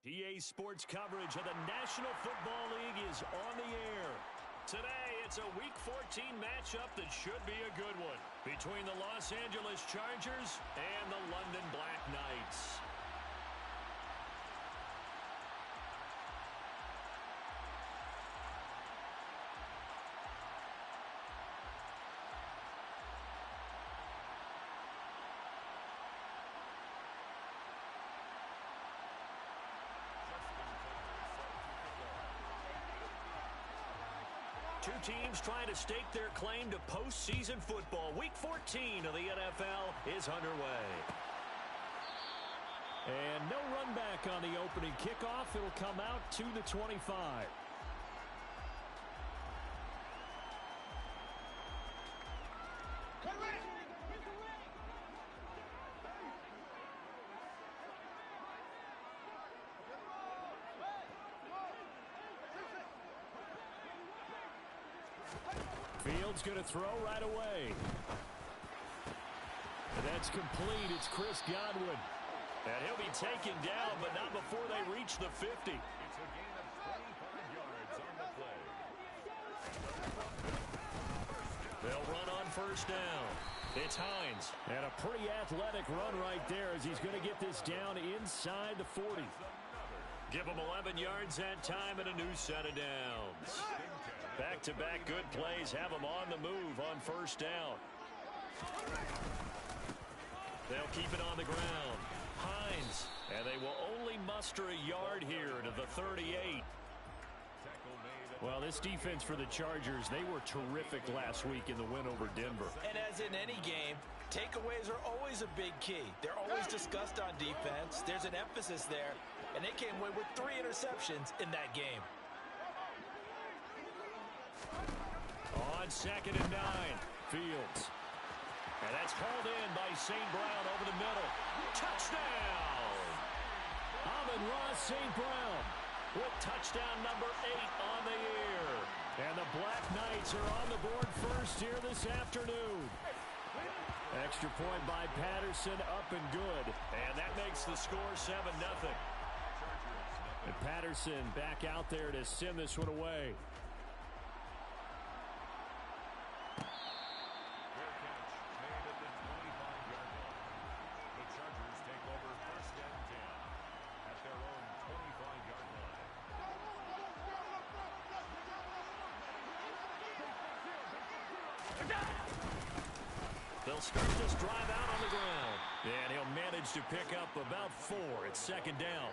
PA Sports coverage of the National Football League is on the air. Today, it's a Week 14 matchup that should be a good one between the Los Angeles Chargers and the London Black Knights. Two teams trying to stake their claim to postseason football. Week 14 of the NFL is underway. And no run back on the opening kickoff. It'll come out to the 25. Fields going to throw right away. And that's complete. It's Chris Godwin. And he'll be taken down, but not before they reach the 50. It's a gain of 25 yards on the play. They'll run on first down. It's Hines. And a pretty athletic run right there as he's going to get this down inside the 40. Give him 11 yards that time and a new set of downs. Back-to-back good plays have them on the move on first down. They'll keep it on the ground. Hines. And they will only muster a yard here to the 38. Well, this defense for the Chargers, they were terrific last week in the win over Denver. And as in any game, takeaways are always a big key. They're always discussed on defense. There's an emphasis there, and they came away with 3 interceptions in that game. On 2nd and 9, Fields. And that's hauled in by St. Brown over the middle. Touchdown! Amon-Ra St. Brown with touchdown number 8 on the year. And the Black Knights are on the board first here this afternoon. Extra point by Patterson, up and good. And that makes the score 7-0. And Patterson back out there to send this one away. They'll start this drive out on the ground. And he'll manage to pick up about 4. It's 2nd down.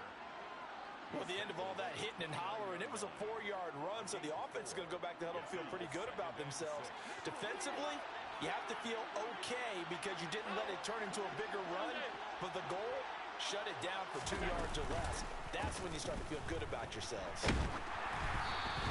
Well, the end of all that hitting and hollering, it was a 4-yard run, so the offense is going to go back to huddle and feel pretty good about themselves. Defensively, you have to feel okay because you didn't let it turn into a bigger run, but the goal, shut it down for 2 yards or less. That's when you start to feel good about yourselves.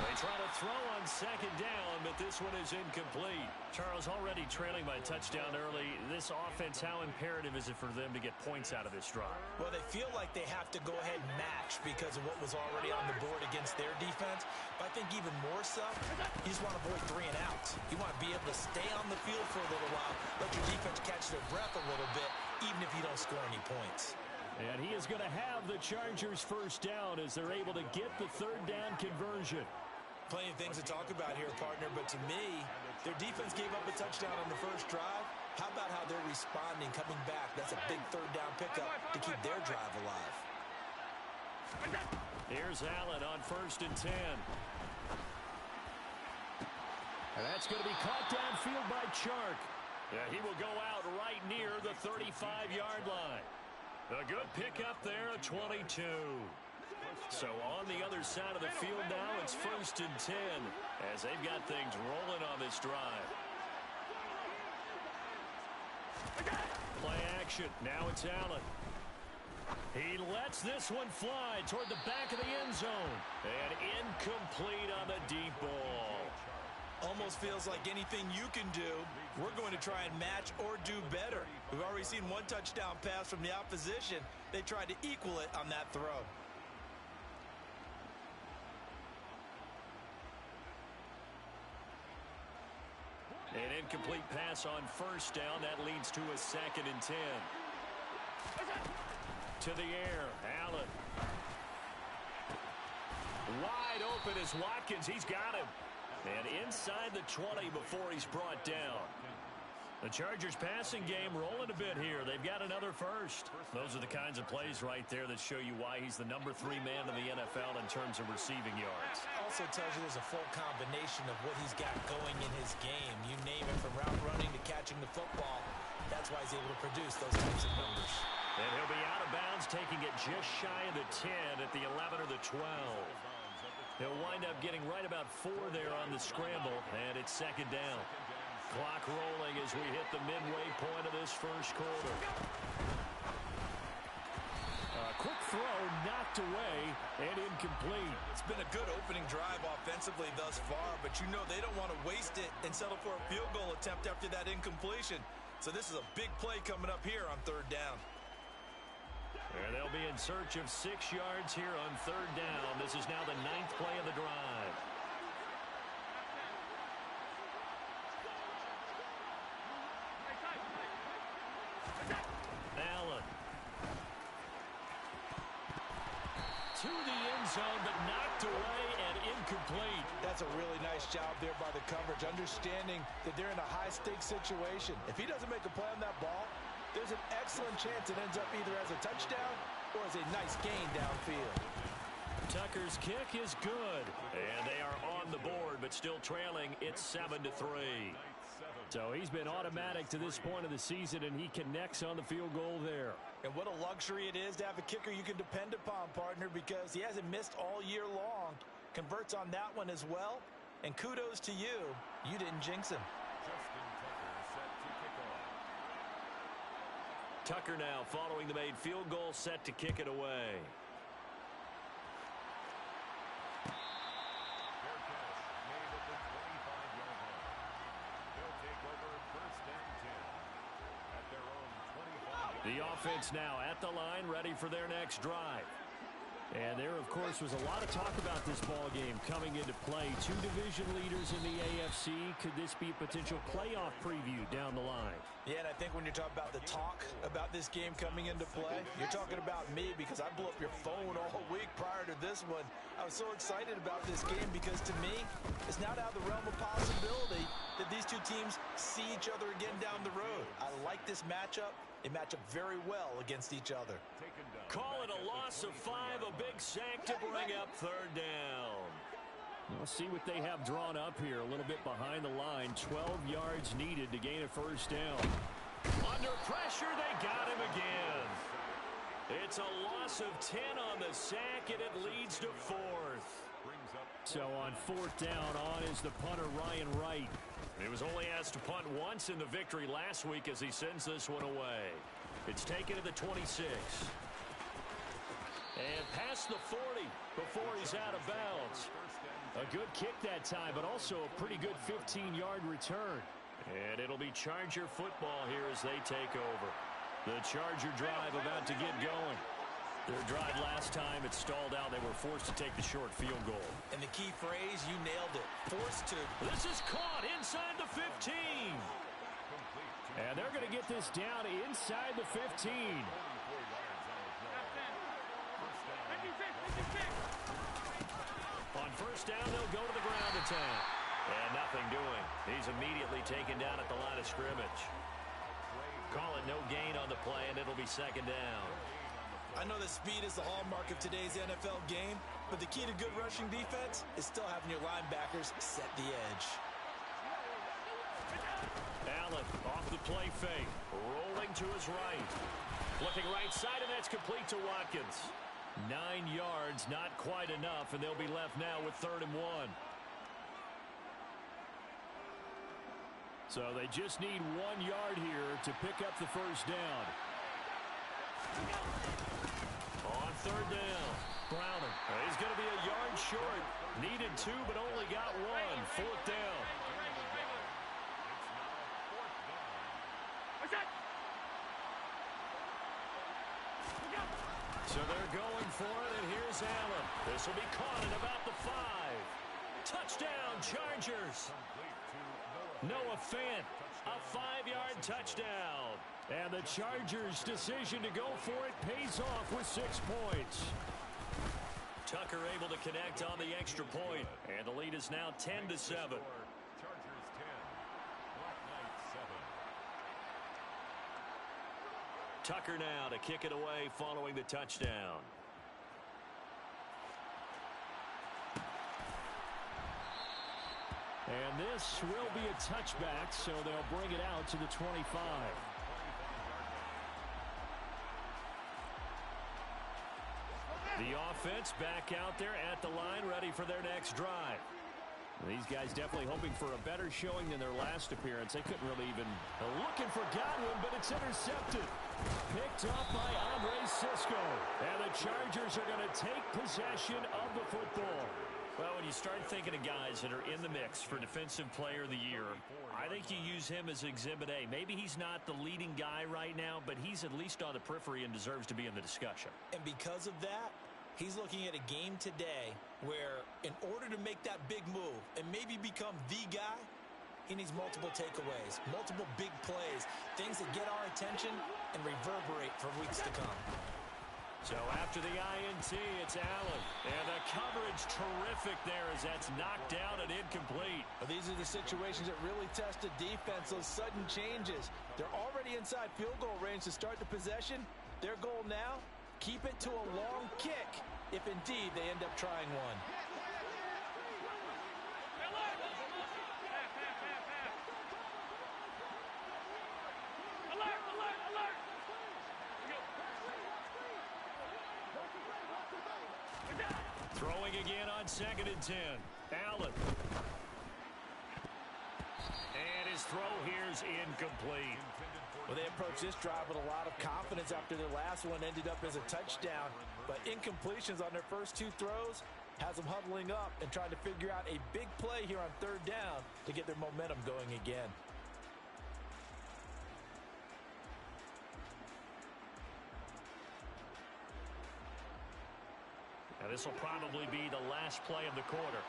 They try to throw on 2nd down, but this one is incomplete. Charles, already trailing by a touchdown early. This offense, how imperative is it for them to get points out of this drive? Well, they feel like they have to go ahead and match because of what was already on the board against their defense. But I think even more so, you just want to avoid 3 and outs. You want to be able to stay on the field for a little while, let your defense catch their breath a little bit, even if you don't score any points. And he is going to have the Chargers first down as they're able to get the 3rd down conversion. Plenty of things to talk about here, partner, but to me, their defense gave up a touchdown on the first drive. How about how they're responding, coming back? That's a big 3rd down pickup to keep their drive alive. Here's Allen on 1st and 10. And that's going to be caught downfield by Chark. Yeah, he will go out right near the 35-yard line. A good pickup there at 22. So on the other side of the field now, it's 1st and 10 as they've got things rolling on this drive. Play action. Now it's Allen. He lets this one fly toward the back of the end zone. And incomplete on the deep ball. Almost feels like anything you can do, we're going to try and match or do better. We've already seen 1 touchdown pass from the opposition. They tried to equal it on that throw. An incomplete pass on first down. That leads to a 2nd and 10. To the air, Allen. Wide open is Watkins. He's got him. And inside the 20 before he's brought down. The Chargers passing game rolling a bit here. They've got another first. Those are the kinds of plays right there that show you why he's the #3 man in the NFL in terms of receiving yards. Also tells you there's a full combination of what he's got going in his game. You name it, from route running to catching the football. That's why he's able to produce those types of numbers. And he'll be out of bounds, taking it just shy of the 10 at the 11 or the 12. He'll wind up getting right about 4 there on the scramble, and it's second down. Clock rolling as we hit the midway point of this first quarter. Quick throw, knocked away, and incomplete. It's been a good opening drive offensively thus far, but you know they don't want to waste it and settle for a field goal attempt after that incompletion. So this is a big play coming up here on third down. And they'll be in search of 6 yards here on third down. This is now the 9th play of the drive. Allen. To the end zone, but knocked away and incomplete. That's a really nice job there by the coverage, understanding that they're in a high-stakes situation. If he doesn't make a play on that ball, there's an excellent chance it ends up either as a touchdown or as a nice gain downfield. Tucker's kick is good, and they are on the board, but still trailing. It's 7-3. So he's been automatic to this point of the season, and he connects on the field goal there. And what a luxury it is to have a kicker you can depend upon, partner, because he hasn't missed all year long. Converts on that one as well, and kudos to you. You didn't jinx him. Tucker now following the made field goal, set to kick it away. The offense now at the line, ready for their next drive. And there, of course, was a lot of talk about this ball game coming into play. 2 division leaders in the AFC. Could this be a potential playoff preview down the line? Yeah, and I think when you're talking about the talk about this game coming into play, you're talking about me, because I blew up your phone all week prior to this one. I was so excited about this game because, to me, it's now out of the realm of possibility that these two teams see each other again down the road. I like this matchup. They match up very well against each other. Call it a loss of 5, a big sack to bring up third down. We'll see what they have drawn up here, a little bit behind the line. 12 yards needed to gain a first down. Under pressure, they got him again. It's a loss of 10 on the sack, and it leads to 4th. So on 4th down, on is the punter, Ryan Wright. He was only asked to punt once in the victory last week as he sends this one away. It's taken to the 26. And past the 40 before he's out of bounds. A good kick that time, but also a pretty good 15-yard return. And it'll be Charger football here as they take over. The Charger drive about to get going. Their drive last time, it stalled out. They were forced to take the short field goal. And the key phrase, you nailed it. Forced to. This is caught inside the 15. And they're going to get this down inside the 15. On first down, they'll go to the ground attack. And nothing doing. He's immediately taken down at the line of scrimmage. Call it no gain on the play, and it'll be second down. I know that speed is the hallmark of today's NFL game, but the key to good rushing defense is still having your linebackers set the edge. Allen off the play fake, rolling to his right. Looking right side, and that's complete to Watkins. 9 yards, not quite enough, and they'll be left now with 3rd and 1. So they just need 1 yard here to pick up the first down. On 3rd down, Browning. He's going to be a yard short. Needed 2, but only got 1. 4th down. So they're going for it, and here's Allen. This will be caught at about the 5. Touchdown, Chargers. Noah Fant, a 5-yard touchdown. And the Chargers' decision to go for it pays off with 6 points. Tucker able to connect on the extra point, and the lead is now 10-7. Chargers 10, Black Knights 7. Tucker now to kick it away following the touchdown. And this will be a touchback, so they'll bring it out to the 25. The offense back out there at the line, ready for their next drive. These guys definitely hoping for a better showing than their last appearance. They couldn't really even looking for Godwin, but it's intercepted. Picked up by Andre Cisco. And the Chargers are going to take possession of the football. Well, when you start thinking of guys that are in the mix for Defensive Player of the Year, I think you use him as Exhibit A. Maybe he's not the leading guy right now, but he's at least on the periphery and deserves to be in the discussion. And because of that, he's looking at a game today where in order to make that big move and maybe become the guy, he needs multiple takeaways, multiple big plays, things that get our attention and reverberate for weeks to come. So after the INT, it's Allen. And the coverage terrific there as that's knocked down and incomplete. Well, these are the situations that really test a defense, those sudden changes. They're already inside field goal range to start the possession. Their goal now, keep it to a long kick if indeed they end up trying one. Throwing again on 2nd and 10. Allen. And his throw here's incomplete. Well, they approached this drive with a lot of confidence after their last one ended up as a touchdown. But incompletions on their first two throws has them huddling up and trying to figure out a big play here on 3rd down to get their momentum going again. Now this will probably be the last play of the quarter.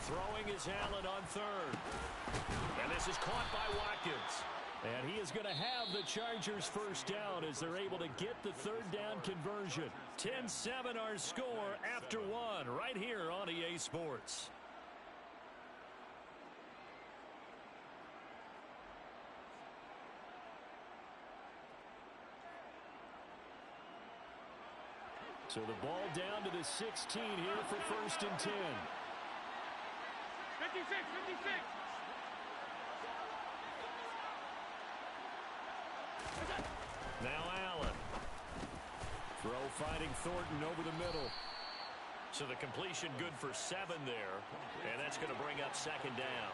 Throwing is Allen on 3rd. And this is caught by Watkins. And he is going to have the Chargers first down as they're able to get the 3rd down conversion. 10-7 our score after one right here on EA Sports. So the ball down to the 16 here for 1st and 10. 56. Now Allen. Throw finding Thornton over the middle. So the completion good for 7 there. And that's going to bring up 2nd down.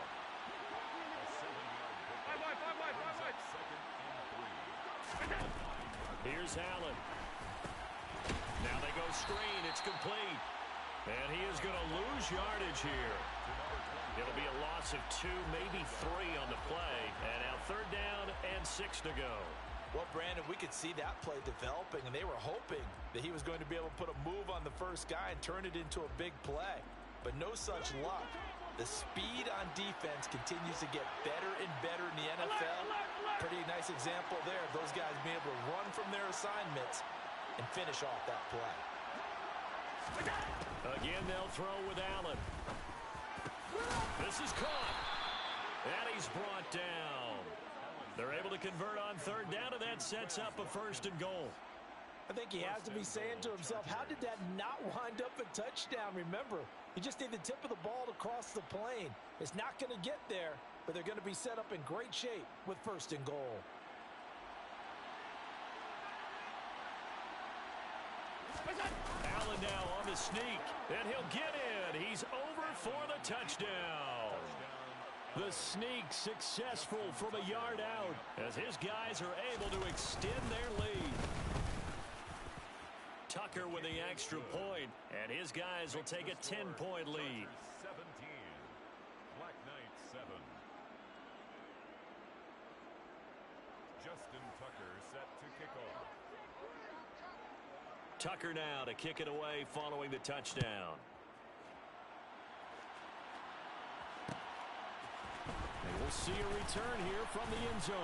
Here's Allen. Now they go screen. It's complete. And he is going to lose yardage here. It'll be a loss of 2, maybe 3 on the play. And now 3rd down and 6 to go. Well, Brandon, we could see that play developing, and they were hoping that he was going to be able to put a move on the first guy and turn it into a big play. But no such luck. The speed on defense continues to get better and better in the NFL. Pretty nice example there of those guys being able to run from their assignments and finish off that play. Again, they'll throw with Allen. This is caught. And he's brought down. They're able to convert on 3rd down, and that sets up a 1st and goal. I think he has to be saying to himself, how did that not wind up a touchdown? Remember, you just need the tip of the ball to cross the plane. It's not going to get there, but they're going to be set up in great shape with 1st and goal. Allen now on the sneak, and he'll get in. He's over for the touchdown. The sneak successful from a yard out as his guys are able to extend their lead. Tucker with the extra point, and his guys will take a 10-point lead. 17, Black Knights 7. Justin Tucker set to kick off. Tucker now to kick it away following the touchdown. They will We'll see a return here from the end zone.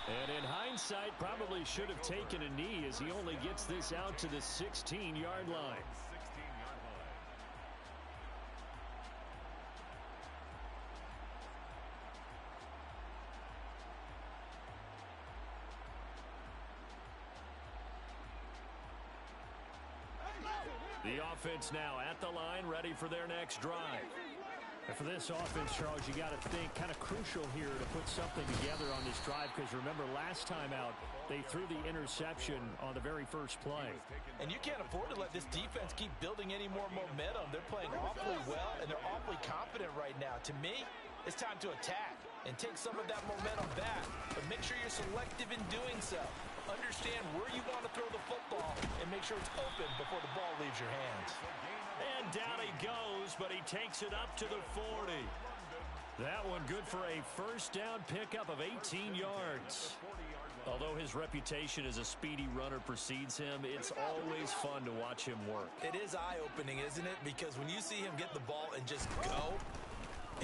And in hindsight, probably should have taken a knee as he only gets this out to the 16-yard line. 16-yard line. The offense now at the line, ready for their next drive. And for this offense, Charles, you got to think kind of crucial here to put something together on this drive, because remember last time out, they threw the interception on the very first play. And you can't afford to let this defense keep building any more momentum. They're playing awfully well, and they're awfully confident right now. To me, it's time to attack and take some of that momentum back, but make sure you're selective in doing so. Understand where you want to throw the football and make sure it's open before the ball leaves your hands. And down he goes, but he takes it up to the 40. That one good for a first down pickup of 18 yards. Although his reputation as a speedy runner precedes him, it's always fun to watch him work. It is eye-opening, isn't it? Because when you see him get the ball and just go,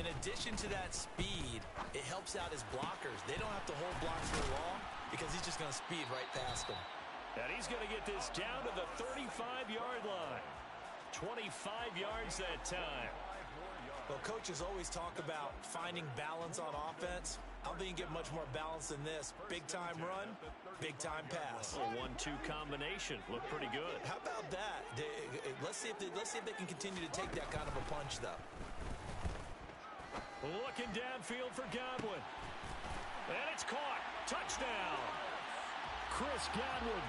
in addition to that speed, it helps out his blockers. They don't have to hold blocks for long because he's just going to speed right past them. And he's going to get this down to the 35-yard line. 25 yards that time. Well, coaches always talk about finding balance on offense. I don't think you get much more balance than this. Big-time run, big-time pass. A 1-2 combination. Looked pretty good. How about that? Let's see if they can continue to take that kind of a punch, though. Looking downfield for Godwin. And it's caught. Touchdown. Chris Godwin,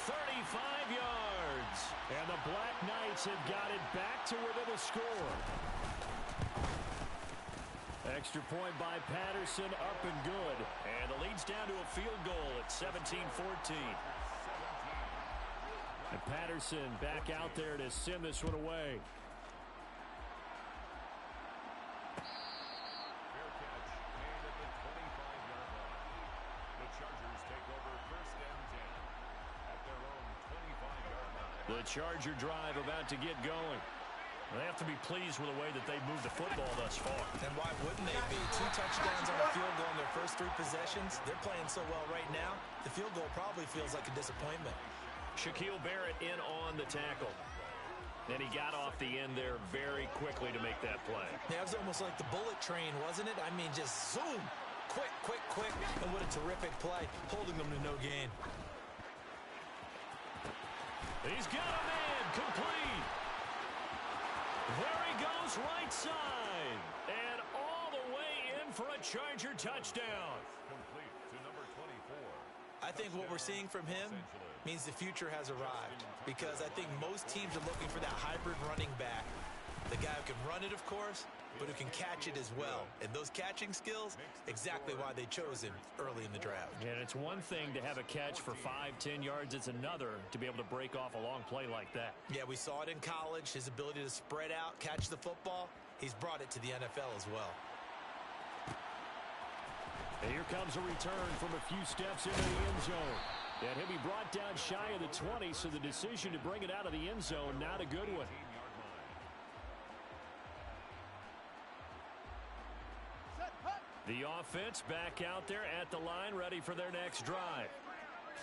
35 yards. And the Black Knights have got it back to within a score. Extra point by Patterson, up and good. And the lead's down to a field goal at 17-14. And Patterson back out there to send this one away. Fair catch made at the 25-yard line. The Chargers take over first and 10 at their own 25-yard line. The Charger drive about to get going. They have to be pleased with the way that they've moved the football thus far. And why wouldn't they be? 2 touchdowns on a field goal in their first 3 possessions. They're playing so well right now, the field goal probably feels like a disappointment. Shaquille Barrett in on the tackle. And he got off the end there very quickly to make that play. Yeah, it was almost like the bullet train, wasn't it? I mean, just zoom. Quick, quick, quick. And what a terrific play, holding them to no gain. He's got a man complete. There he goes right side. And all the way in for a Charger touchdown. Complete to number 24. I think what we're seeing from him means the future has arrived, because I think most teams are looking for that hybrid running back. The guy who can run it, of course, but who can catch it as well. And those catching skills, exactly why they chose him early in the draft. And it's one thing to have a catch for 5-10 yards. It's another to be able to break off a long play like that. Yeah, we saw it in college, his ability to spread out, catch the football. He's brought it to the NFL as well. And here comes a return from a few steps into the end zone. And he'll be brought down shy of the 20, so the decision to bring it out of the end zone, not a good one. The offense back out there at the line, ready for their next drive.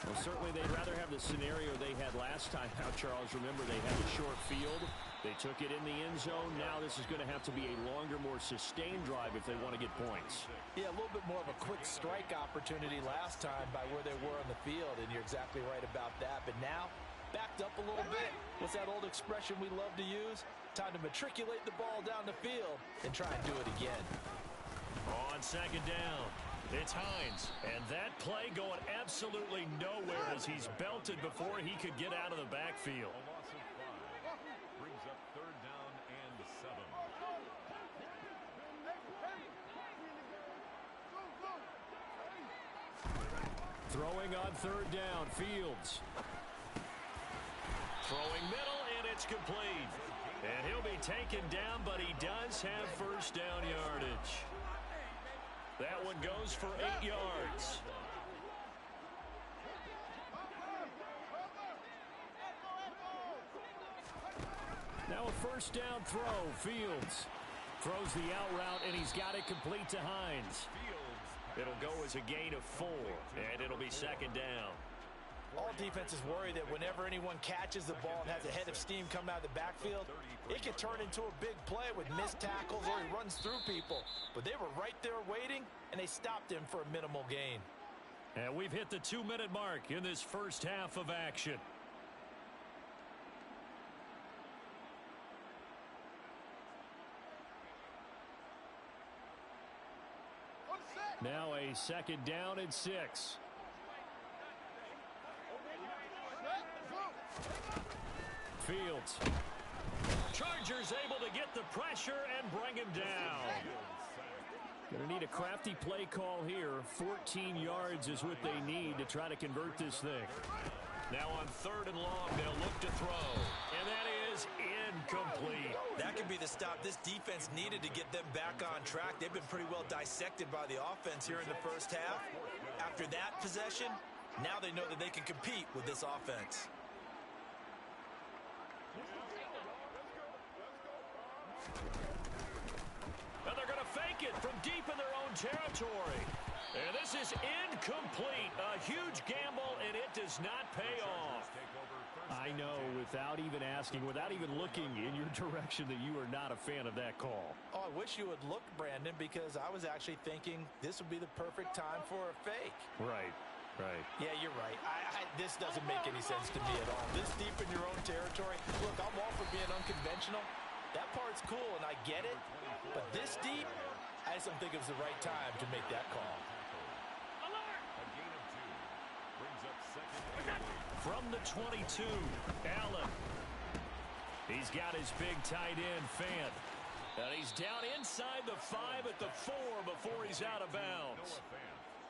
Well, certainly they'd rather have the scenario they had last time out, Charles. Remember, they had a short field. They took it in the end zone. Now this is going to have to be a longer, more sustained drive if they want to get points. Yeah, a little bit more of a quick strike opportunity last time by where they were on the field, and you're exactly right about that. But now, backed up a little bit. What's that old expression we love to use? Time to matriculate the ball down the field and try and do it again. On second down, it's Hines. And that play going absolutely nowhere as he's belted before he could get out of the backfield. A loss of 5 brings up third down and 7. Throwing on third down, Fields. Throwing middle, and it's complete. And he'll be taken down, but he does have first down yardage. That one goes for 8 yards. Now a first down throw. Fields throws the out route, and he's got it complete to Hines. It'll go as a gain of 4, and it'll be second down. All defenses worry that whenever anyone catches the ball and has a head of steam come out of the backfield, it can turn into a big play with missed tackles or he runs through people. But they were right there waiting, and they stopped him for a minimal gain. And we've hit the 2-minute mark in this first half of action. Now a second down and 6. Fields. Chargers able to get the pressure and bring him down. Going to need a crafty play call here. 14 yards is what they need to try to convert this thing. Now on 3rd and long, they'll look to throw. And that is incomplete. That could be the stop this defense needed to get them back on track. They've been pretty well dissected by the offense here in the first half. After that possession, now they know that they can compete with this offense. And they're going to fake it from deep in their own territory. And this is incomplete. A huge gamble, and it does not pay off. I know, without even asking, without even looking in your direction, that you are not a fan of that call. Oh, I wish you would look, Brandon, because I was actually thinking this would be the perfect time for a fake. Right. Yeah, you're right. This doesn't make any sense to me at all. This deep in your own territory. Look, I'm all for being unconventional. That part's cool, and I get it. But this deep, I just don't think it was the right time to make that call. From the 22, Allen. He's got his big tight end, Fant. And he's down inside the 5 at the 4 before he's out of bounds.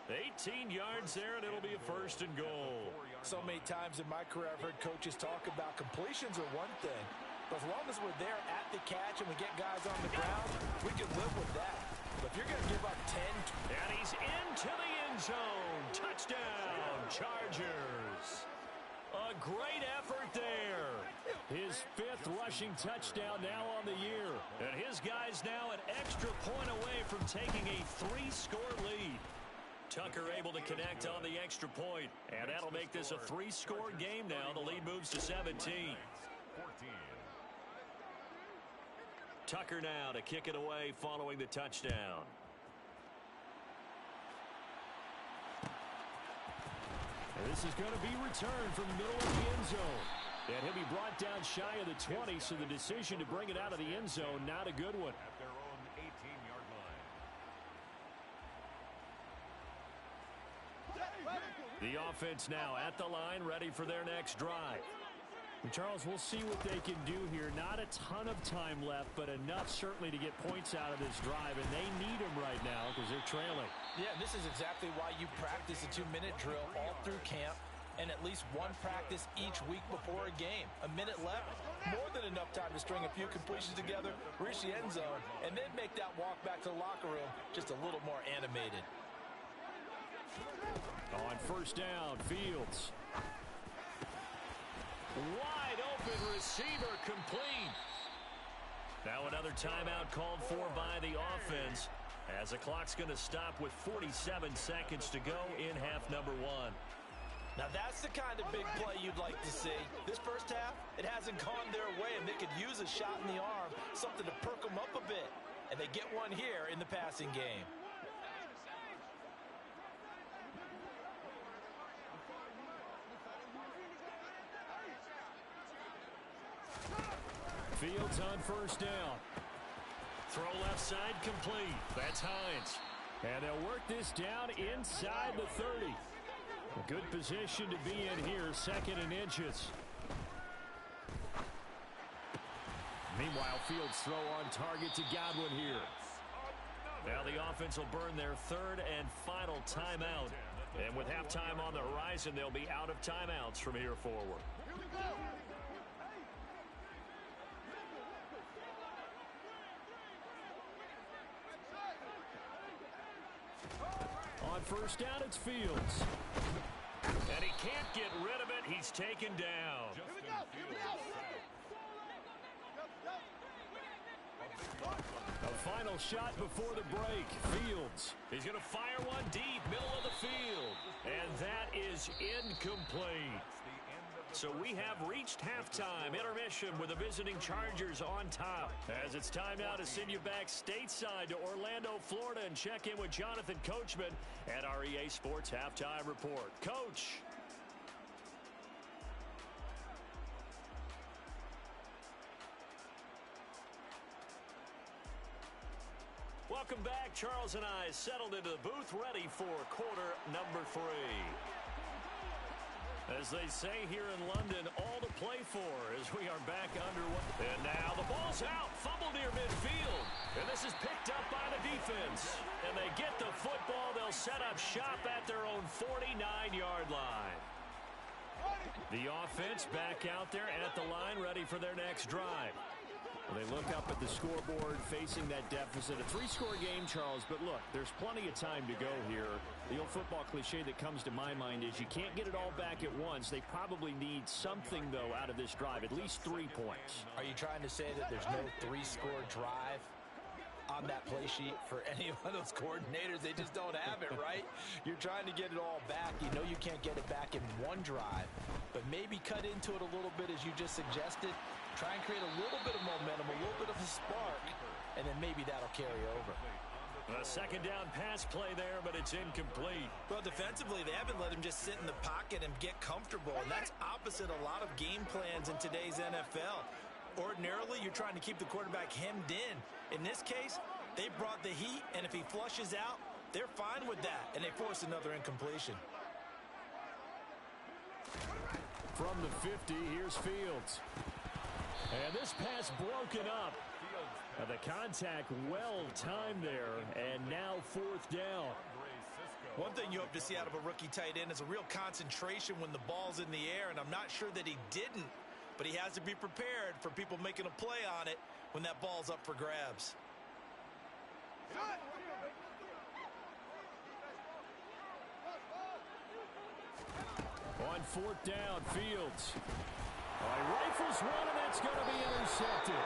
18 yards there, and it'll be a 1st and goal. So many times in my career, I've heard coaches talk about completions are one thing. But as long as we're there at the catch and we get guys on the ground, we can live with that. But if you're going to give up 10... And he's into the end zone. Touchdown, Chargers. A great effort there. His 5th rushing touchdown now on the year. And his guys now an extra point away from taking a 3-score lead. Tucker able to connect on the extra point. And that'll make this a 3-score game now. The lead moves to 17. Tucker now to kick it away following the touchdown. And this is going to be returned from the middle of the end zone. And he'll be brought down shy of the 20, so the decision to bring it out of the end zone, not a good one. At their own 18-yard line. The offense now at the line, ready for their next drive. And Charles, we'll see what they can do here. Not a ton of time left, but enough certainly to get points out of this drive, and they need them right now because they're trailing. Yeah, this is exactly why you practice a 2-minute drill all through camp and at least one practice each week before a game. A minute left, more than enough time to string a few completions together, reach the end zone, and then make that walk back to the locker room just a little more animated. On 1st down, Fields. Wide open receiver complete. Now another timeout called for by the offense as the clock's going to stop with 47 seconds to go in half number 1. Now that's the kind of big play you'd like to see. This first half, it hasn't gone their way, and they could use a shot in the arm, something to perk them up a bit. And they get one here in the passing game. Fields on 1st down. Throw left side complete. That's Hines. And they'll work this down inside the 30. A good position to be in here, 2nd and inches. Meanwhile, Fields throw on target to Godwin here. Now the offense will burn their 3rd and final timeout. And with halftime on the horizon, they'll be out of timeouts from here forward. On 1st down, it's Fields. And he can't get rid of it. He's taken down. A final shot before the break. Fields. He's going to fire one deep, middle of the field. And that is incomplete. So we have reached halftime, intermission with the visiting Chargers on top. As it's time now to send you back stateside to Orlando, Florida, and check in with Jonathan Coachman at our EA Sports Halftime Report. Coach. Welcome back. Charles and I settled into the booth ready for quarter number 3. As they say here in London, all to play for as we are back underway. And now the ball's out, fumble near midfield. And this is picked up by the defense. And they get the football. They'll set up shop at their own 49-yard line. The offense back out there at the line, ready for their next drive. Well, they look up at the scoreboard facing that deficit. A 3-score game, Charles, but look, there's plenty of time to go here. The old football cliche that comes to my mind is you can't get it all back at once. They probably need something, though, out of this drive, at least 3 points. Are you trying to say that there's no 3-score drive on that play sheet for any of those coordinators? They just don't have it, right? You're trying to get it all back. You know you can't get it back in one drive, but maybe cut into it a little bit as you just suggested. Try and create a little bit of momentum, a little bit of a spark, and then maybe that'll carry over. A second down pass play there, but it's incomplete. Well, defensively, they haven't let him just sit in the pocket and get comfortable, and that's opposite a lot of game plans in today's NFL. Ordinarily, you're trying to keep the quarterback hemmed in. In this case, they brought the heat, and if he flushes out, they're fine with that, and they force another incompletion. From the 50, here's Fields. And this pass broken up. The contact well-timed there, and now 4th down. One thing you hope to see out of a rookie tight end is a real concentration when the ball's in the air, and I'm not sure that he didn't, but he has to be prepared for people making a play on it when that ball's up for grabs. On 4th down, Fields. He rifles one, and that's going to be intercepted.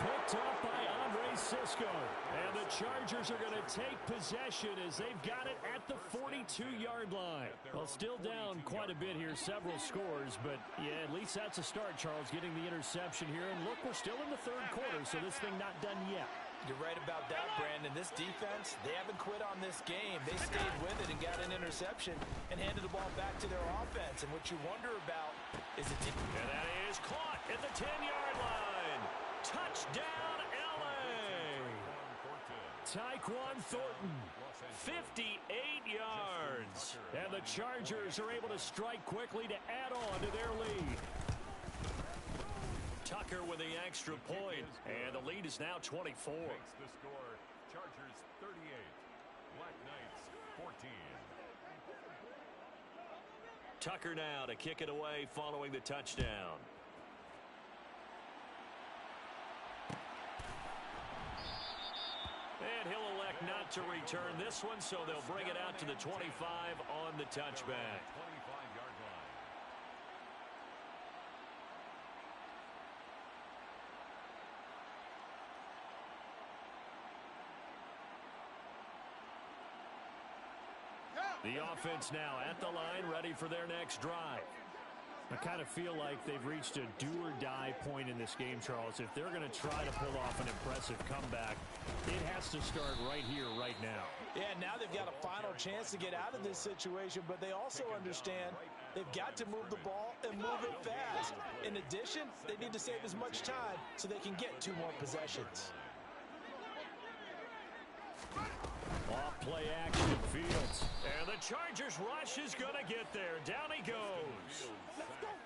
Picked up by Andre Cisco. And the Chargers are going to take possession as they've got it at the 42-yard line. Well, still down quite a bit here, several scores, but yeah, at least that's a start, Charles, getting the interception here. And look, we're still in the 3rd quarter, so this thing not done yet. You're right about that, Brandon. This defense, they haven't quit on this game. They stayed with it and got an interception and handed the ball back to their offense. And what you wonder about is the team. And that is caught at the 10-yard line. Touchdown, L.A. Tyquan Thornton, 58 yards. And the Chargers are able to strike quickly to add on to their lead. Tucker with the extra point, and the lead is now 24. Makes the score, Chargers 38, Black Knights 14. Tucker now to kick it away following the touchdown. And he'll elect not to return this one, so they'll bring it out to the 25 on the touchback. 25-yard line. The offense now at the line, ready for their next drive. I kind of feel like they've reached a do-or-die point in this game, Charles. If they're going to try to pull off an impressive comeback, it has to start right here, right now. Yeah, now they've got a final chance to get out of this situation, but they also understand they've got to move the ball and move it fast. In addition, they need to save as much time so they can get 2 more possessions. Off play action, Fields. And the Chargers rush is going to get there. Down he goes.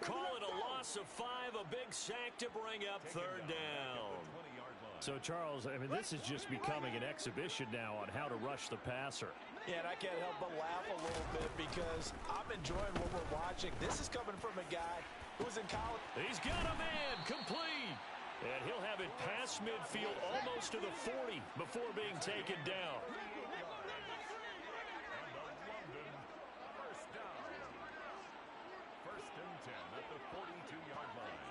Call it a loss of 5, a big sack to bring up 3rd down. So, Charles, I mean, this is just becoming an exhibition now on how to rush the passer. Yeah, and I can't help but laugh a little bit because I'm enjoying what we're watching. This is coming from a guy who was in college. He's got a man, complete. And he'll have it past midfield almost to the 40 before being taken down. First down. 1st and 10 at the 42-yard line.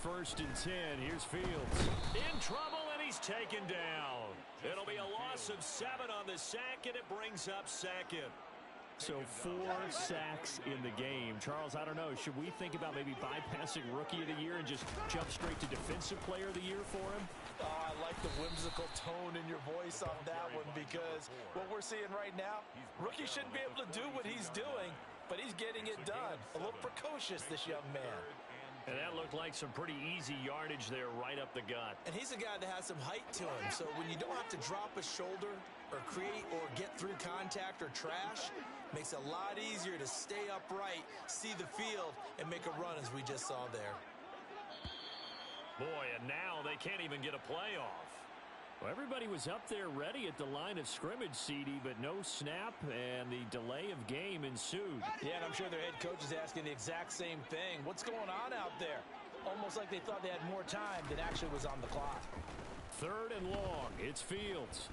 first and 10. Here's Fields. In trouble, and he's taken down. It'll be a loss of 7 on the sack, and it brings up second. So 4 sacks in the game. Charles, I don't know. Should we think about maybe bypassing Rookie of the Year and just jump straight to Defensive Player of the Year for him? Oh, I like the whimsical tone in your voice on that one, because what we're seeing right now, Rookie shouldn't be able to do what he's doing, but he's getting it done. A little precocious, this young man. And that looked like some pretty easy yardage there right up the gut. And he's a guy that has some height to him, so when you don't have to drop a shoulder or create or get through contact or trash, makes it a lot easier to stay upright, see the field, and make a run as we just saw there. Boy, and now they can't even get a play off. Well, everybody was up there ready at the line of scrimmage, CD, but no snap, and the delay of game ensued. Yeah, and I'm sure their head coach is asking the exact same thing. What's going on out there? Almost like they thought they had more time than actually was on the clock. 3rd and long. It's Fields.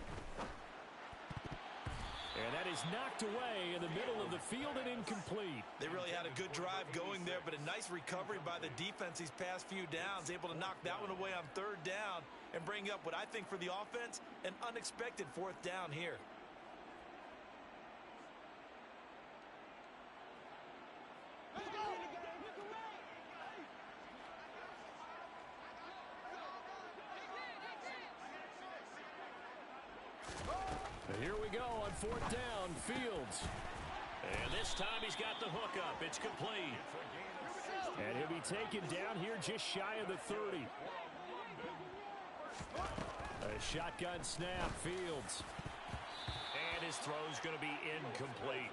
And that is knocked away in the middle of the field and incomplete. They really had a good drive going there, but a nice recovery by the defense these past few downs, able to knock that one away on 3rd down and bring up what I think for the offense, an unexpected 4th down here. Here we go on 4th down, Fields. And this time he's got the hookup. It's complete. And he'll be taken down here just shy of the 30. A shotgun snap, Fields. And his throw's going to be incomplete.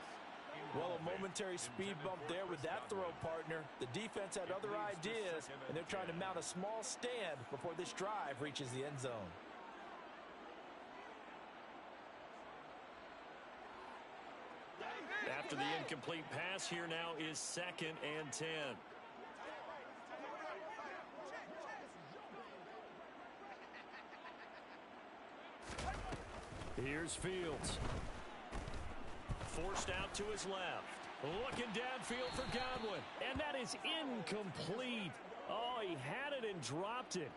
Well, a momentary speed bump there with that throw, partner. The defense had other ideas, and they're trying to mount a small stand before this drive reaches the end zone. After the incomplete pass, here now is 2nd and 10. Here's Fields. Forced out to his left. Looking downfield for Godwin. And that is incomplete. Oh, he had it and dropped it.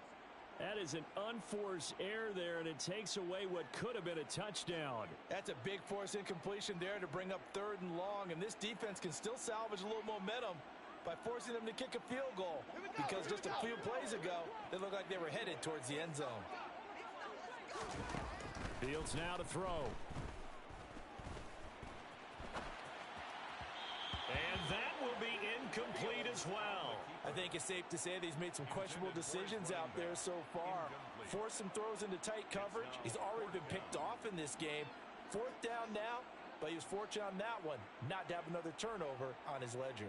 That is an unforced error there, and it takes away what could have been a touchdown. That's a big force incompletion there to bring up 3rd and long, and this defense can still salvage a little momentum by forcing them to kick a field goal, because just a few plays ago, they looked like they were headed towards the end zone. Fields now to throw. And that will be incomplete as well. I think it's safe to say that he's made some questionable decisions out there so far. Forced some throws into tight coverage. He's already been picked off in this game. 4th down now, but he was fortunate on that one not to have another turnover on his ledger.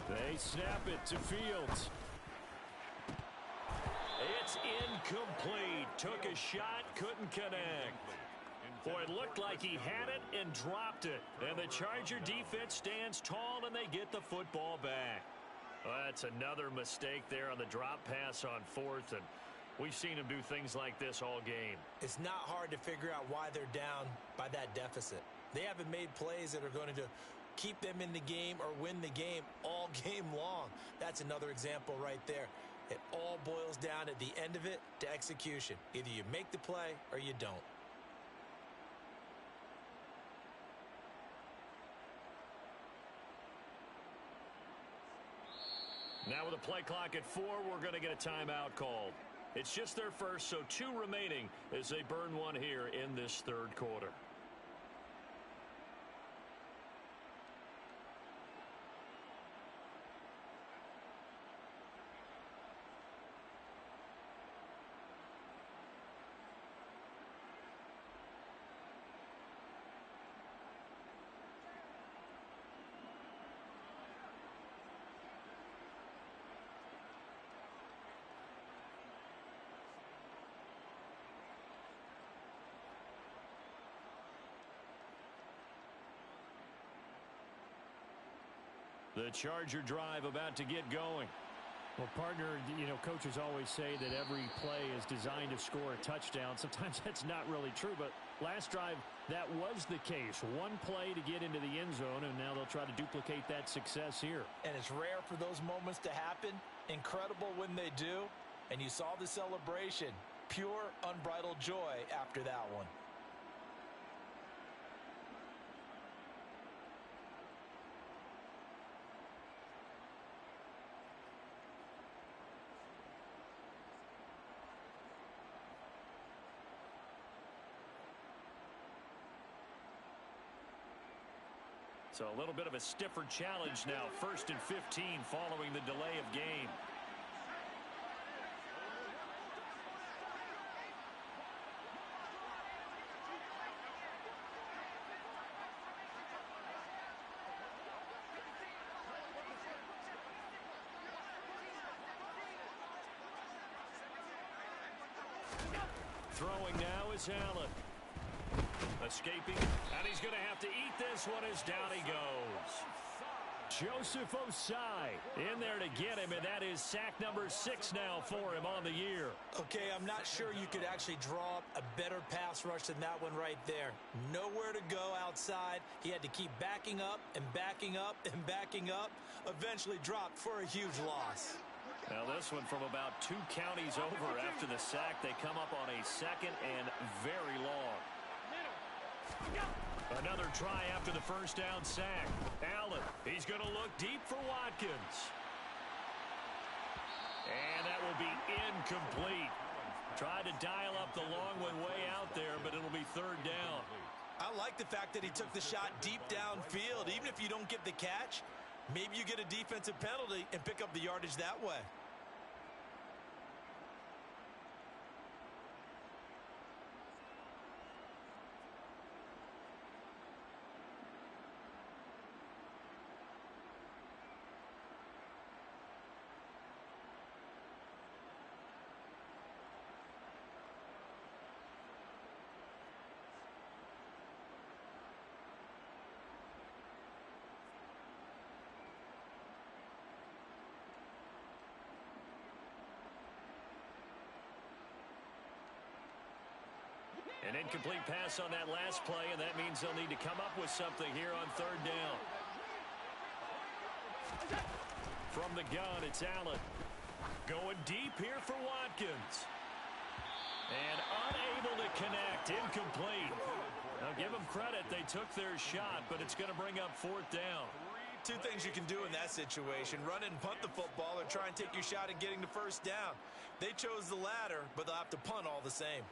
They snap it to Fields. It's incomplete. Took a shot, couldn't connect. Boy, it looked like he had it and dropped it. And the Charger defense stands tall, and they get the football back. Well, that's another mistake there on the drop pass on 4th, and we've seen him do things like this all game. It's not hard to figure out why they're down by that deficit. They haven't made plays that are going to keep them in the game or win the game all game long. That's another example right there. It all boils down at the end of it to execution. Either you make the play or you don't. Now with a play clock at 4, we're going to get a timeout called. It's just their first, so 2 remaining as they burn one here in this 3rd quarter. The Charger drive about to get going. Well, partner, you know, coaches always say that every play is designed to score a touchdown. Sometimes that's not really true, but last drive, that was the case. One play to get into the end zone, and now they'll try to duplicate that success here. And it's rare for those moments to happen. Incredible when they do. And you saw the celebration. Pure, unbridled joy after that one. So a little bit of a stiffer challenge now. 1st and 15 following the delay of game. Throwing now is Allen. Escaping, and he's going to have to eat this one as down he goes. Joseph Osai in there to get him, and that is sack number 6 now for him on the year. Okay, I'm not sure you could actually draw up a better pass rush than that one right there. Nowhere to go outside. He had to keep backing up and backing up and backing up. Eventually dropped for a huge loss. Now this one from about 2 counties over after the sack. They come up on a 2nd and very long. Another try after the first down sack. Allen, he's going to look deep for Watkins. And that will be incomplete. Tried to dial up the long one way out there, but it'll be 3rd down. I like the fact that he took the shot deep downfield. Even if you don't get the catch, maybe you get a defensive penalty and pick up the yardage that way. An incomplete pass on that last play, and that means they'll need to come up with something here on 3rd down. From the gun, it's Allen. Going deep here for Watkins. And unable to connect. Incomplete. Now, give them credit. They took their shot, but it's going to bring up 4th down. 2 things you can do in that situation. Run and punt the football or try and take your shot at getting the 1st down. They chose the latter, but they'll have to punt all the same.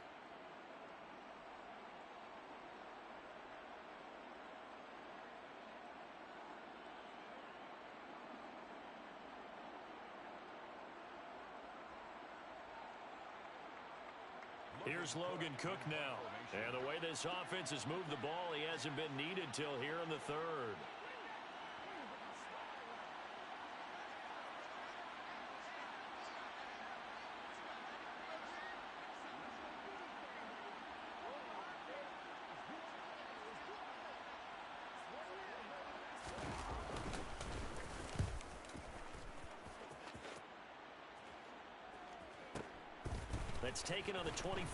Here's Logan Cook now. And the way this offense has moved the ball, he hasn't been needed till here in the 3rd. That's taken on the 25.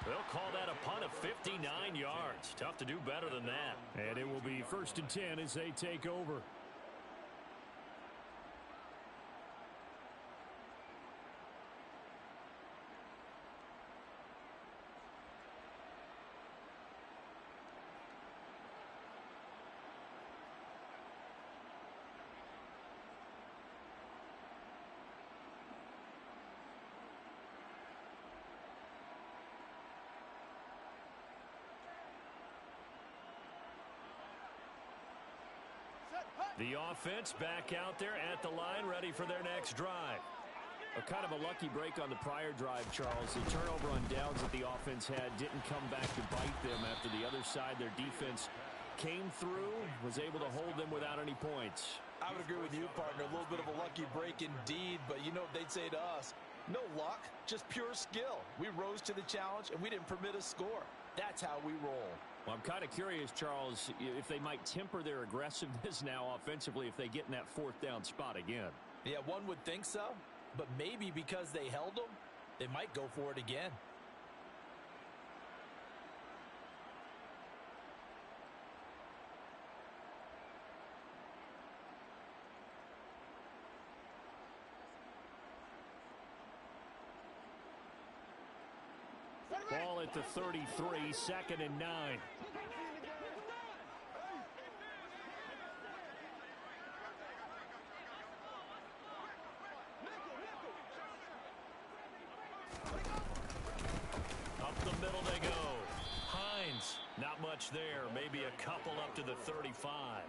They'll call that a punt of 59 yards. Tough to do better than that. And it will be 1st and 10 as they take over. The offense back out there at the line, ready for their next drive. A kind of a lucky break on the prior drive, Charles. The turnover on downs that the offense had didn't come back to bite them after the other side. Their defense came through, was able to hold them without any points. I would agree with you, partner. A little bit of a lucky break indeed, but you know what they'd say to us? No luck, just pure skill. We rose to the challenge, and we didn't permit a score. That's how we roll. Well, I'm kind of curious, Charles, if they might temper their aggressiveness now offensively if they get in that fourth down spot again. Yeah, one would think so, but maybe because they held them, they might go for it again. Ball at the 33, 2nd and 9. Up the middle they go. Hines, not much there. Maybe a couple up to the 35.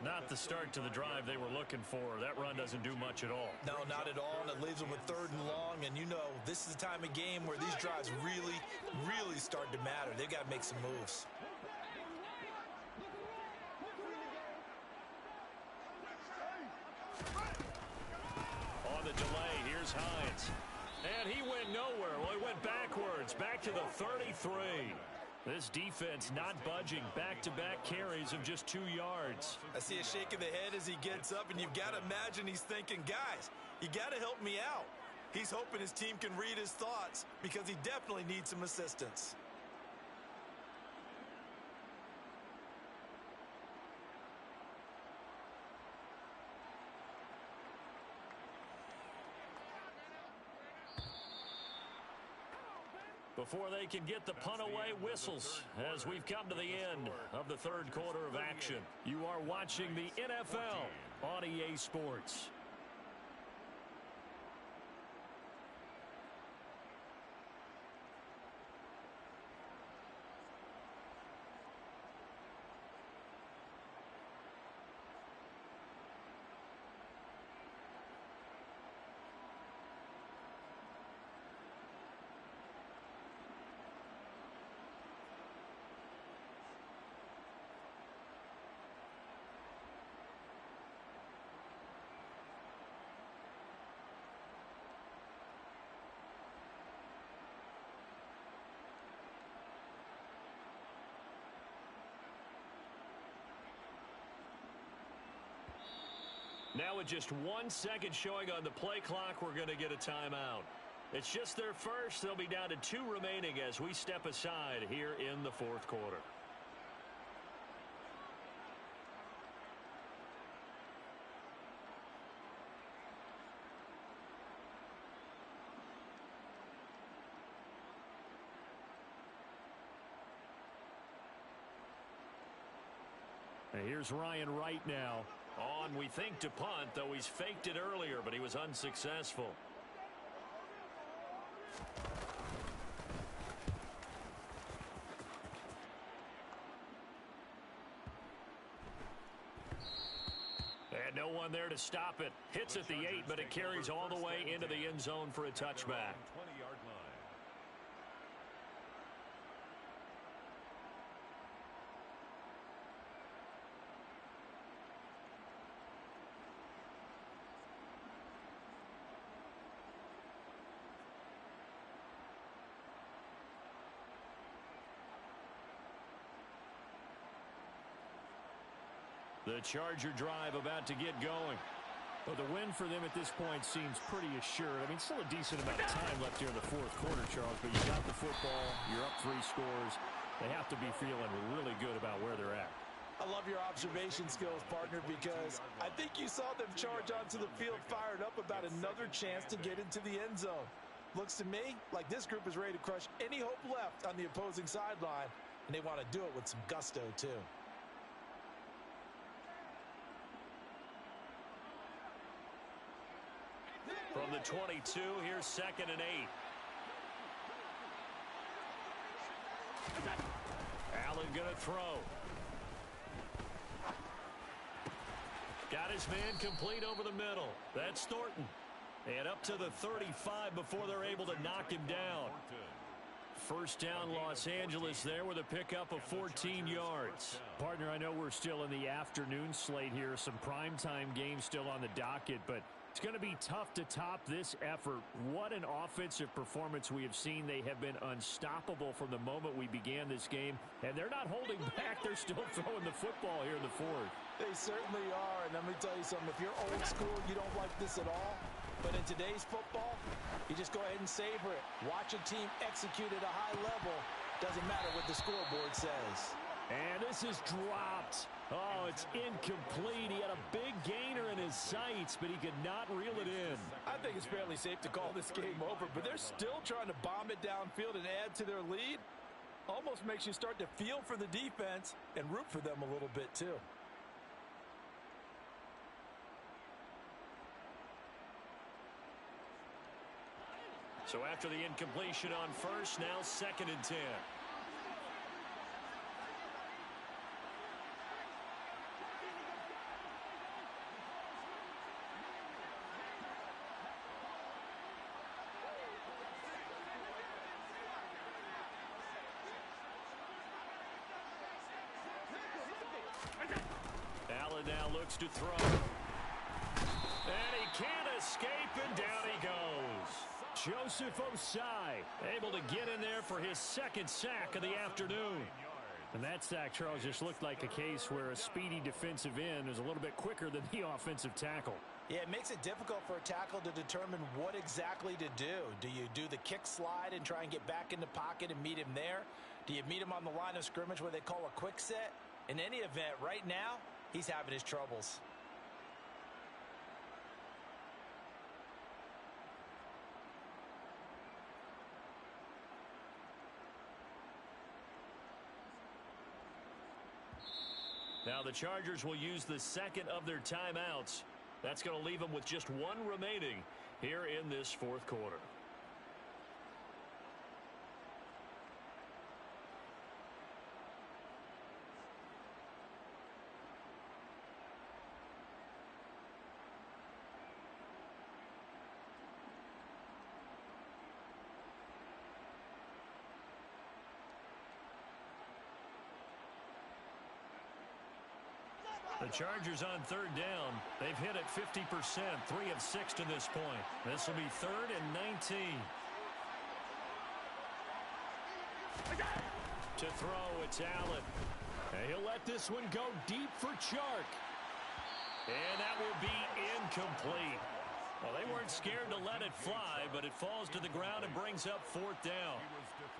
Not the start to the drive they were looking for. That run doesn't do much at all. No, not at all, and it leaves them with 3rd and long, and you know this is the time of game where these drives really, really start to matter. They've got to make some moves. On the delay, here's Hines. And he went nowhere. Well, he went backwards, back to the 33. This defense not budging. Back-to-back carries of just 2 yards. I see a shake of the head as he gets up, and you've got to imagine he's thinking, guys, you got to help me out. He's hoping his team can read his thoughts because he definitely needs some assistance. Before they can get the punt away, whistles as we've come to the end of the 3rd quarter of action. You are watching the NFL on EA Sports. Now with just 1 second showing on the play clock, we're going to get a timeout. It's just their first. They'll be down to 2 remaining as we step aside here in the 4th quarter. And here's Ryan Wright now. On, we think, to punt, though he's faked it earlier, but he was unsuccessful. And no one there to stop it. Hits at the 8, but it carries all the way into the end zone for a touchback. 20-yard line. The Charger drive about to get going. Well, the win for them at this point seems pretty assured. I mean, still a decent amount of time left here in the 4th quarter, Charles, but you got the football, you're up 3 scores. They have to be feeling really good about where they're at. I love your observation skills, partner, because I think you saw them charge onto the field fired up about another chance to get into the end zone. Looks to me like this group is ready to crush any hope left on the opposing sideline, and they want to do it with some gusto, too. From the 22, here's 2nd and 8. Allen gonna throw. Got his man complete over the middle. That's Thornton. And up to the 35 before they're able to knock him down. First down, Los Angeles there with a pickup of 14 yards. Partner, I know we're still in the afternoon slate here. Some primetime games still on the docket, but It's going to be tough to top this effort. What an offensive performance we have seen. They have been unstoppable from the moment we began this game, and they're not holding back. They're still throwing the football here in the fourth. They certainly are, and let me tell you something. If you're old school, you don't like this at all. But in today's football, you just go ahead and savor it. Watch a team execute at a high level. Doesn't matter what the scoreboard says. And this is dropped. Oh, it's incomplete. He had a big gainer in his sights, but he could not reel it in. I think it's fairly safe to call this game over, but they're still trying to bomb it downfield and add to their lead. Almost makes you start to feel for the defense and root for them a little bit too. So after the incompletion on first, now 2nd and 10. Allen now looks to throw. And he can't escape, and down he goes. Joseph Osai able to get in there for his 2nd sack of the afternoon. And that sack, Charles, just looked like a case where a speedy defensive end is a little bit quicker than the offensive tackle. Yeah, it makes it difficult for a tackle to determine what exactly to do. Do you do the kick slide and try and get back in the pocket and meet him there? Do you meet him on the line of scrimmage where they call a quick set? In any event, right now, he's having his troubles. Now the Chargers will use the 2nd of their timeouts. That's going to leave them with just 1 remaining here in this 4th quarter. The Chargers on 3rd down. They've hit it 50%, 3 of 6 to this point. This will be 3rd and 19. To throw, it's Allen. And he'll let this one go deep for Chark. And that will be incomplete. Well, they weren't scared to let it fly, but it falls to the ground and brings up 4th down.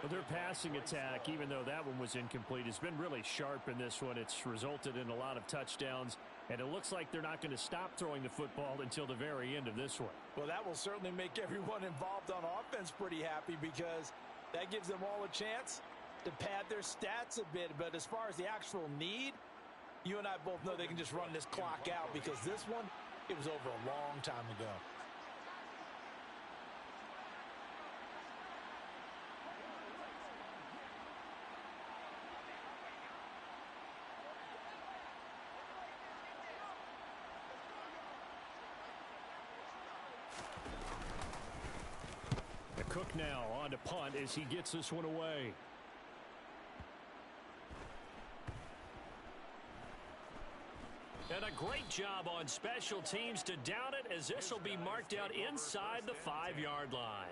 Well, their passing attack, even though that one was incomplete, has been really sharp in this one. It's resulted in a lot of touchdowns, and it looks like they're not going to stop throwing the football until the very end of this one. Well, that will certainly make everyone involved on offense pretty happy because that gives them all a chance to pad their stats a bit. But as far as the actual need, you and I both know they can just run this clock out because this one, it was over a long time ago. Cook now on to punt as he gets this one away. And a great job on special teams to down it as this will be marked out inside the 5-yard line.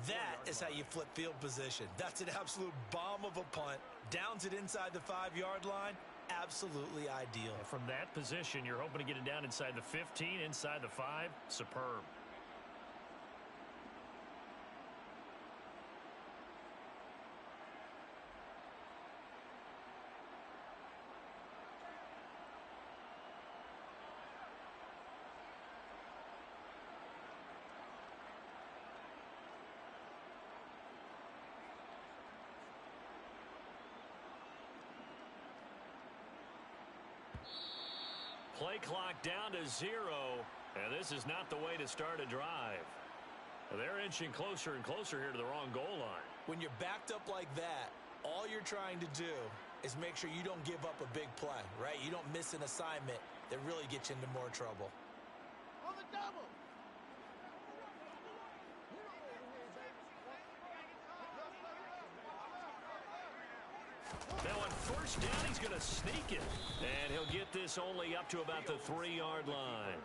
That is how you flip field position. That's an absolute bomb of a punt. Downs it inside the 5-yard line. Absolutely ideal. From that position, you're hoping to get it down inside the 15, inside the 5. Superb. Play clock down to 0, and this is not the way to start a drive. They're inching closer and closer here to the wrong goal line. When you're backed up like that, all you're trying to do is make sure you don't give up a big play, right? You don't miss an assignment that really gets you into more trouble. On the double. Now on 1st down, he's going to sneak it. And he'll get this only up to about the 3-yard line.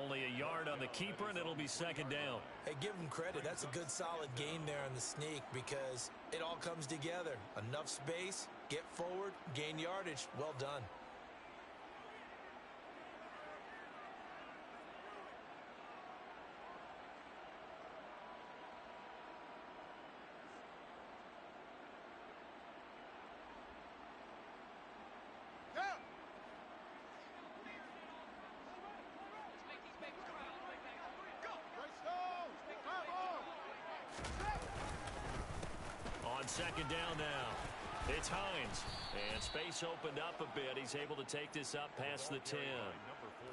Only a yard on the keeper, and it'll be second down. Hey, give him credit. That's a good, solid gain there on the sneak because it all comes together. Enough space, get forward, gain yardage. Well done. On second down now, it's Hines. And space opened up a bit. He's able to take this up past the 10.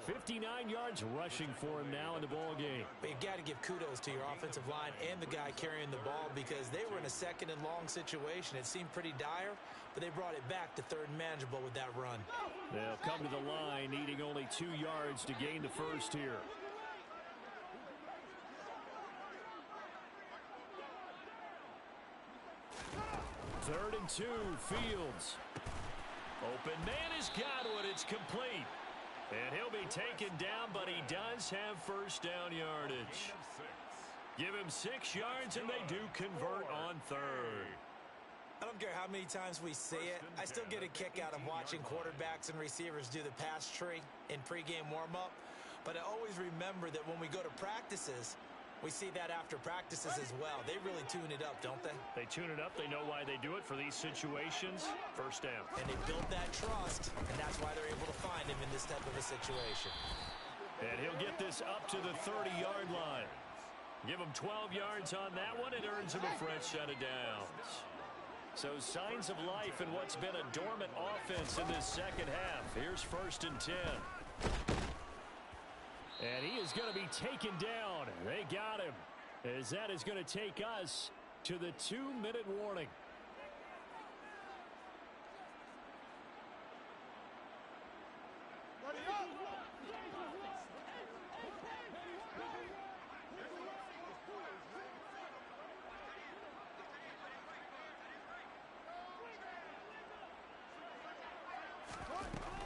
59 yards rushing for him now in the ball game. But you got to give kudos to your offensive line and the guy carrying the ball because they were in a second and long situation. It seemed pretty dire, but they brought it back to third and manageable with that run. They'll come to the line needing only 2 yards to gain the first here. Third and 2, Fields. Open man is Godwin. It's complete. And he'll be taken down, but he does have first down yardage. Give him 6 yards, and they do convert on third. I don't care how many times we see it. I still get a kick out of watching quarterbacks and receivers do the pass tree in pregame warm-up. But I always remember that when we go to practices, we see that after practices as well. They really tune it up, don't they? They tune it up. They know why they do it for these situations. First down. And they build that trust, and that's why they're able to find him in this type of a situation. And he'll get this up to the 30-yard line. Give him 12 yards on that one. It earns him a fresh set of downs. So signs of life in what's been a dormant offense in this second half. Here's first and 10. And he is going to be taken down. They got him, as that is going to take us to the 2-minute warning. Ready up!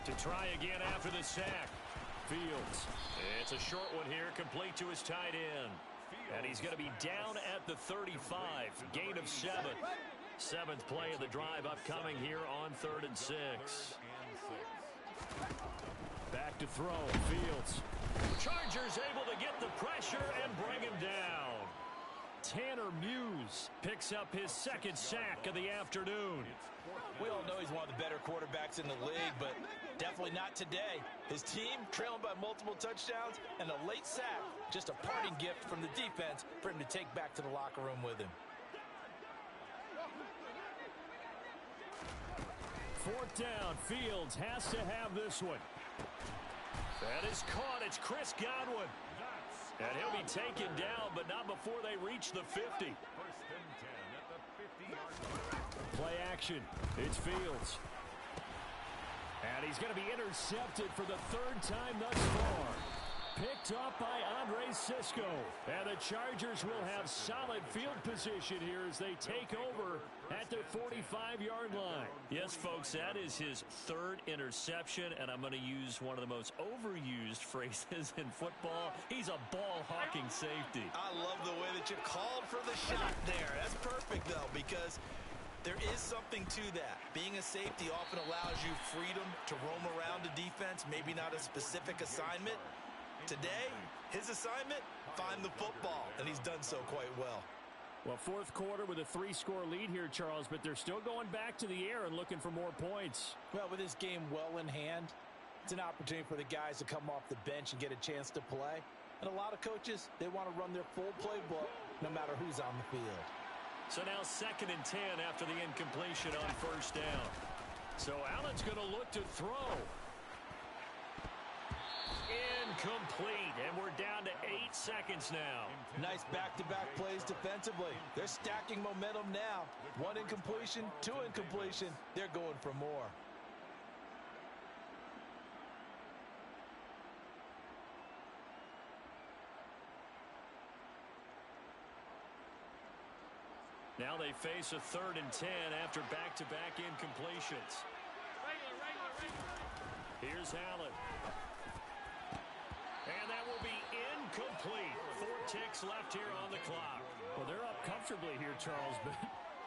To try again after the sack. Fields. It's a short one here, complete to his tight end. And he's going to be down at the 35. Gain of 7. 7th play of the drive upcoming here on 3rd and 6. Back to throw. Fields. Chargers able to get the pressure and bring him down. Tanner Muse picks up his 2nd sack of the afternoon. We all know he's one of the better quarterbacks in the league, but definitely not today. His team trailing by multiple touchdowns and a late sack. Just a parting gift from the defense for him to take back to the locker room with him. 4th down. Fields has to have this one. That is caught. It's Chris Godwin. And he'll be taken down, but not before they reach the 50. First and 10 at the 50-yard line. Play action. It's Fields. And he's going to be intercepted for the 3rd time thus far. Picked up by Andre Sisco. And the Chargers will have solid field position here as they take over at their 45-yard line. Yes, folks, that is his 3rd interception, and I'm going to use one of the most overused phrases in football. He's a ball-hawking safety. I love the way that you called for the shot there. That's perfect, though, because there is something to that. Being a safety often allows you freedom to roam around the defense, maybe not a specific assignment. Today, his assignment, find the football, and he's done so quite well. Well, 4th quarter with a 3-score lead here, Charles, but they're still going back to the air and looking for more points. Well, with this game well in hand, it's an opportunity for the guys to come off the bench and get a chance to play. And a lot of coaches, they want to run their full playbook no matter who's on the field. So now 2nd and 10 after the incompletion on 1st down. So Allen's going to look to throw. Incomplete, and we're down to 8 seconds now. Nice back-to-back plays defensively. They're stacking momentum now. 1 incompletion, 2 incompletion. They're going for more. Now they face a 3rd and 10 after back-to-back incompletions. Here's Allen. And that will be Incomplete. 4 ticks left here on the clock. Well, they're up comfortably here, Charles, but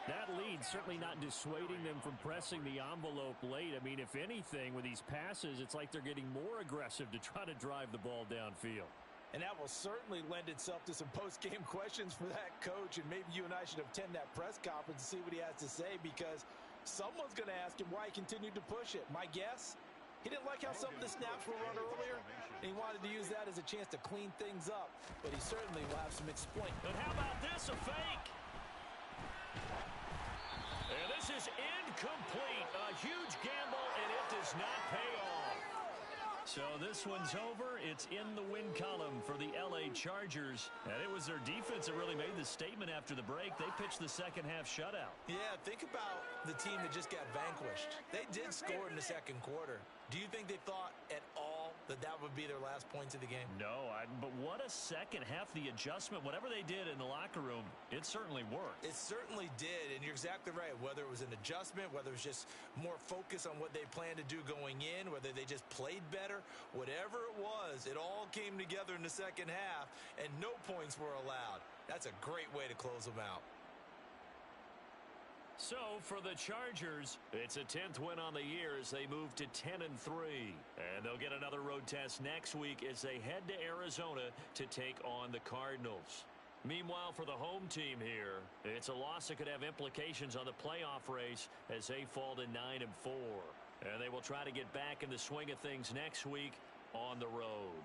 that lead certainly not dissuading them from pressing the envelope late. I mean, if anything, with these passes, it's like they're getting more aggressive to try to drive the ball downfield. And that will certainly lend itself to some post-game questions for that coach, and maybe you and I should attend that press conference and see what he has to say, because someone's going to ask him why he continued to push it. My guess, he didn't like how some of the snaps were run earlier, and he wanted to use that as a chance to clean things up, but he certainly will have some exploit. And how about this, a fake? And this is incomplete. A huge gamble, and it does not pay off. So this one's over. It's in the win column for the L.A. Chargers. And it was their defense that really made the statement after the break. They pitched the second half shutout. Yeah, think about the team that just got vanquished. They did score in the second quarter. Do you think they thought at all that that would be their last points of the game? No, but what a second half. The adjustment, whatever they did in the locker room, it certainly worked. It certainly did, and you're exactly right. Whether it was an adjustment, whether it was just more focus on what they planned to do going in, whether they just played better, whatever it was, it all came together in the second half, and no points were allowed. That's a great way to close them out. So for the Chargers, it's a 10th win on the year as they move to 10-3. And they'll get another road test next week as they head to Arizona to take on the Cardinals. Meanwhile, for the home team here, it's a loss that could have implications on the playoff race as they fall to 9-4. And they will try to get back in the swing of things next week on the road.